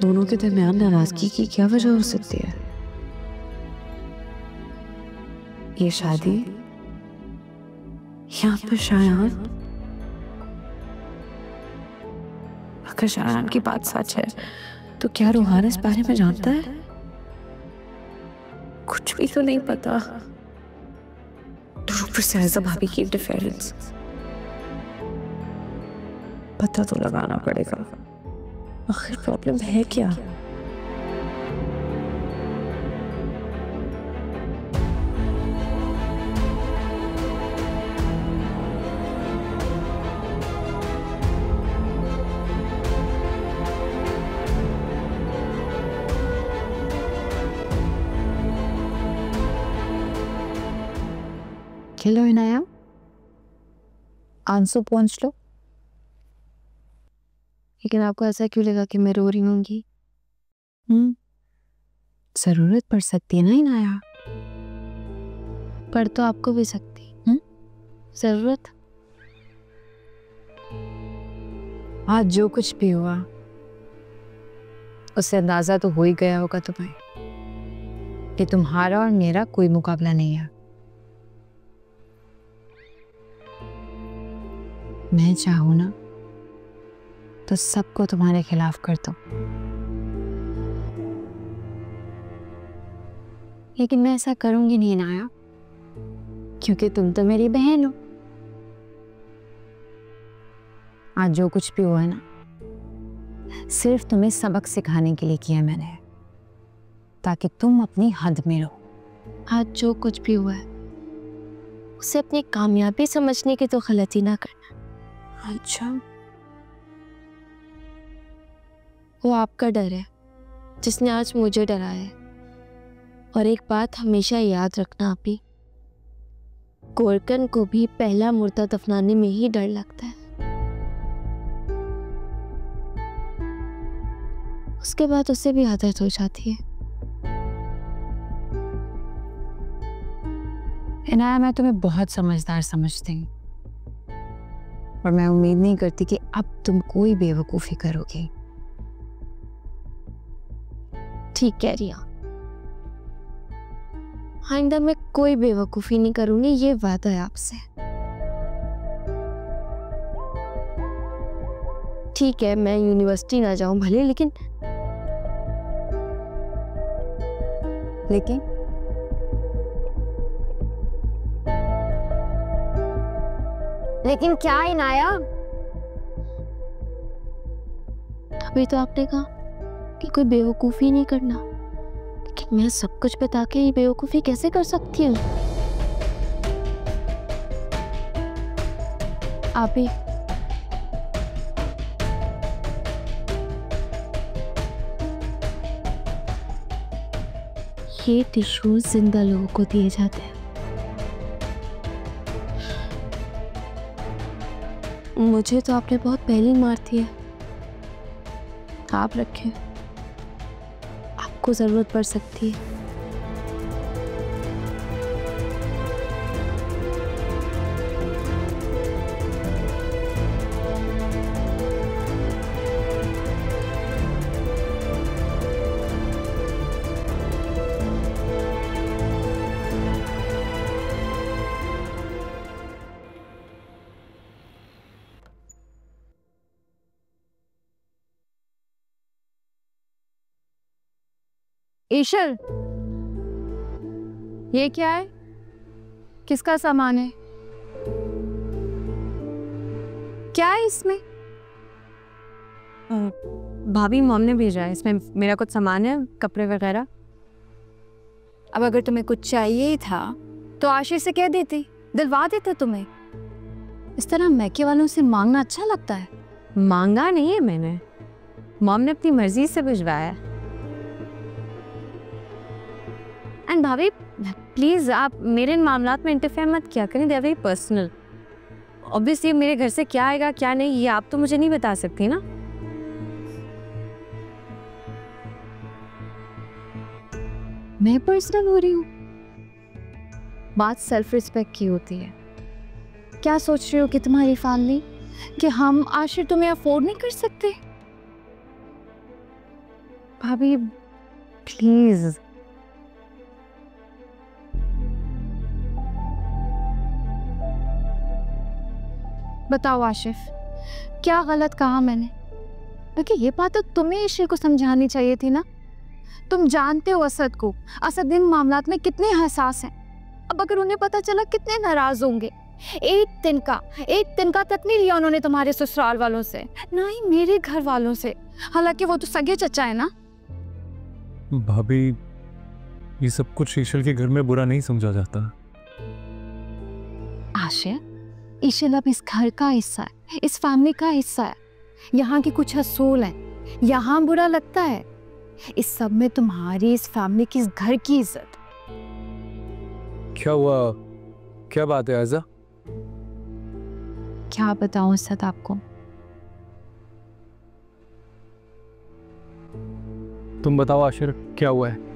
दोनों के दरमियान नाराजगी की क्या वजह हो सकती है? ये शादी या फिर शायान? अगर शायान की बात सच है तो क्या रूहान इस बारे में जानता है? कुछ भी तो नहीं पता। तो ऊपर से आयजा भाभी की इंटरफेरेंस। पता तो लगाना पड़ेगा, आखिर प्रॉब्लम है क्या? खेलो इनाया, आंसू पहुंच लो। लेकिन आपको ऐसा क्यों लगा कि मैं रो रही होंगी? जरूरत पड़ सकती है ना इनाया। पढ़ तो आपको भी सकती जरूरत। आज जो कुछ भी हुआ उससे अंदाजा तो हो ही गया होगा तुम्हें कि तुम्हारा और मेरा कोई मुकाबला नहीं है। मैं चाहूं ना तो सबको तुम्हारे खिलाफ कर दूं, लेकिन मैं ऐसा करूंगी नहीं नाया, क्योंकि तुम तो मेरी बहन हो। आज जो कुछ भी हुआ है ना, सिर्फ तुम्हें सबक सिखाने के लिए किया मैंने, ताकि तुम अपनी हद में रहो। आज जो कुछ भी हुआ है उसे अपनी कामयाबी समझने की तो गलती ना करना। अच्छा, वो आपका डर है जिसने आज मुझे डराया है। और एक बात हमेशा याद रखना आपी, गोरकन को भी पहला मुर्दा दफनाने में ही डर लगता है, उसके बाद उसे भी आदत हो जाती है। इनाया, मैं तुम्हें बहुत समझदार समझती हूँ और मैं उम्मीद नहीं करती कि अब तुम कोई बेवकूफ़ी करोगी। ठीक कह रही हैं, आइंदा मैं कोई बेवकूफ़ी नहीं करूंगी, ये वादा है आपसे। ठीक है, मैं यूनिवर्सिटी ना जाऊं भले, लेकिन लेकिन क्या इनाया? अभी तो आपने कहा कि कोई बेवकूफ़ी नहीं करना, लेकिन मैं सब कुछ बता के ये बेवकूफ़ी कैसे कर सकती हूँ? आप ही ये टिश्यू जिंदा लोगों को दिए जाते हैं। मुझे तो आपने बहुत पहले मार दिया, आप रखें, आपको जरूरत पड़ सकती है। ईशल, ये क्या है? किसका सामान है? क्या है इसमें? भाभी, मॉम ने भेजा है, इसमें मेरा कुछ सामान है, कपड़े वगैरह। अब अगर तुम्हें कुछ चाहिए ही था तो आशीष से कह देती, दिलवा देता तुम्हें। इस तरह मैके वालों से मांगना अच्छा लगता है? मांगा नहीं है मैंने, मॉम ने अपनी मर्जी से भिजवाया है। एंड भाभी प्लीज आप मेरे इन मामलात में इंटरफेयर मत किया करें, they are very personal. Obviously मेरे घर से क्या आएगा क्या नहीं ये आप तो मुझे नहीं बता सकती ना। मैं पर्सनल हो रही हूँ? बात सेल्फ रिस्पेक्ट की होती है। क्या सोच रही हो कि तुम्हारी फैमिली, कि हम आखिर तुम्हें अफोर्ड नहीं कर सकते? भाभी प्लीज। बताओ आशिफ, क्या गलत कहा मैंने? देखिए ये बात तो तुम्हें ईशा को समझानी चाहिए थी ना। तुम जानते हो असद को, असद इन मामलात में कितने हसास हैं। अब अगर उन्हें पता चला कितने नाराज होंगे। एक दिन का तक नहीं लिया उन्होंने तुम्हारे ससुराल वालों से, ना ही मेरे घर वालों से। हालांकि वो तो सगे चचा है ना। भाभी, ये सब कुछ ईशल के घर में बुरा नहीं समझा जाता। आशिफ, ईशल अब इस घर का हिस्सा है, इस फैमिली का हिस्सा है। यहाँ की कुछ असूल हैं, यहाँ बुरा लगता है। इस सब में तुम्हारी, इस फैमिली की, इस घर की इज्जत। क्या हुआ? क्या बात है आयजा? क्या बताऊं असद आपको? तुम बताओ आशिर, क्या हुआ है?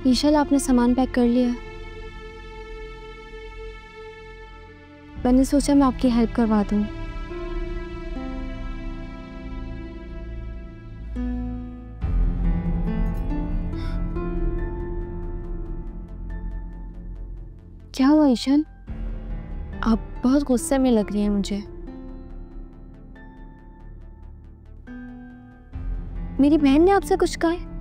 ईशल, आपने सामान पैक कर लिया? मैंने सोचा मैं आपकी हेल्प करवा दूं। क्या हुआ ईशल? आप बहुत गुस्से में लग रही हैं मुझे। मेरी बहन ने आपसे कुछ कहा है?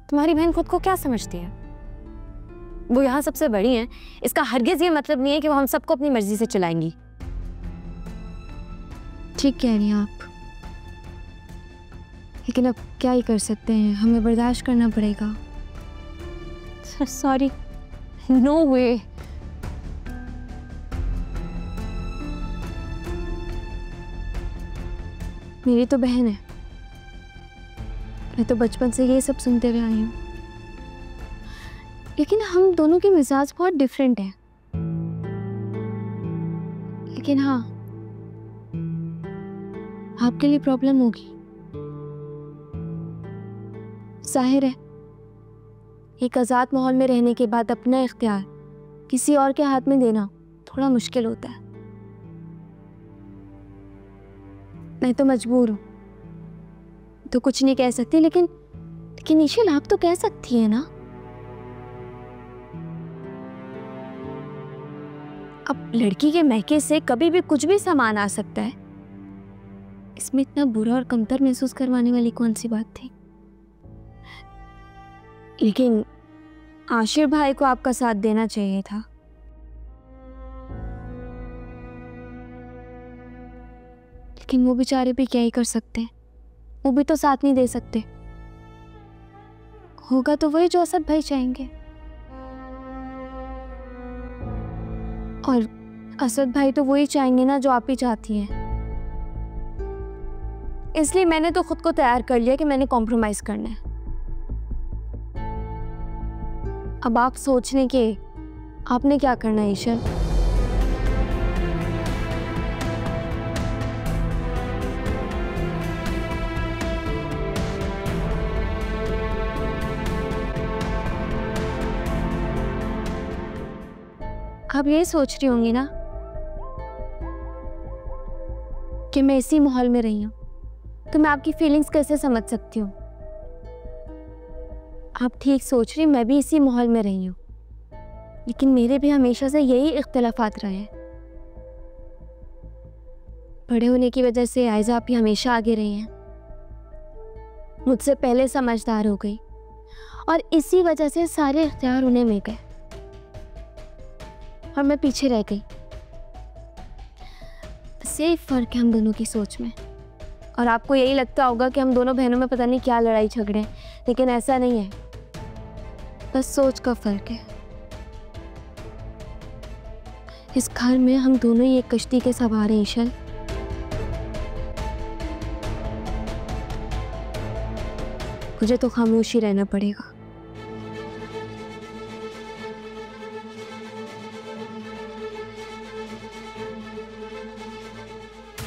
तुम्हारी बहन खुद को क्या समझती है? वो यहाँ सबसे बड़ी हैं। इसका हरगिज ये मतलब नहीं है कि वो हम सबको अपनी मर्जी से चलाएंगी। ठीक कह रही हैं आप, लेकिन अब क्या ही कर सकते हैं, हमें बर्दाश्त करना पड़ेगा। सॉरी, नो वे। मेरी तो बहन है, मैं तो बचपन से ये सब सुनते हुए आई हूँ। लेकिन हम दोनों के मिजाज बहुत डिफरेंट हैं। लेकिन हाँ, आपके लिए प्रॉब्लम होगी, जाहिर है। एक आज़ाद माहौल में रहने के बाद अपना इख्तियार किसी और के हाथ में देना थोड़ा मुश्किल होता है। मैं तो मजबूर हूँ, तो कुछ नहीं कह सकती, लेकिन ईशल, आप तो कह सकती है ना। अब लड़की के महके से कभी भी कुछ भी सामान आ सकता है, इसमें इतना बुरा और कमतर महसूस करवाने वाली कौन सी बात थी? लेकिन आशिर भाई को आपका साथ देना चाहिए था। लेकिन वो बेचारे भी क्या ही कर सकते हैं, वो भी तो साथ नहीं दे सकते। होगा तो वही जो असद भाई चाहेंगे, और असद भाई तो वही चाहेंगे ना जो आप ही चाहती हैं। इसलिए मैंने तो खुद को तैयार कर लिया कि मैंने कॉम्प्रोमाइज करना है। अब आप सोच लें कि आपने क्या करना है ईशल। आप ये सोच रही होंगी ना कि मैं इसी माहौल में रही हूं, तो मैं आपकी फीलिंग्स कैसे समझ सकती हूँ। आप ठीक सोच रही, मैं भी इसी माहौल में रही हूँ, लेकिन मेरे भी हमेशा से यही इख्तिलाफात रहे हैं। बड़े होने की वजह से आयजा आप ही हमेशा आगे रही हैं, मुझसे पहले समझदार हो गई, और इसी वजह से सारे इख्तियार उन्हें मिल गए और मैं पीछे रह गई। बस यही फर्क है हम दोनों की सोच में। और आपको यही लगता होगा कि हम दोनों बहनों में पता नहीं क्या लड़ाई झगड़े हैं, लेकिन ऐसा नहीं है, बस सोच का फर्क है। इस घर में हम दोनों ही एक कश्ती के सवार हैं ईशल। मुझे तो खामोश ही रहना पड़ेगा।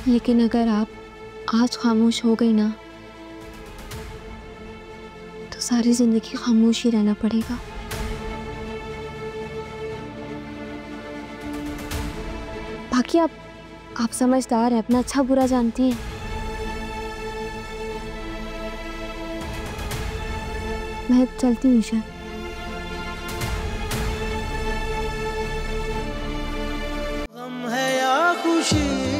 लेकिन अगर आप आज खामोश हो गई ना, तो सारी जिंदगी खामोश ही रहना पड़ेगा। बाकी आप समझदार हैं, अपना अच्छा बुरा जानती हैं। मैं चलती हूँ ईशा। गम है या खुशी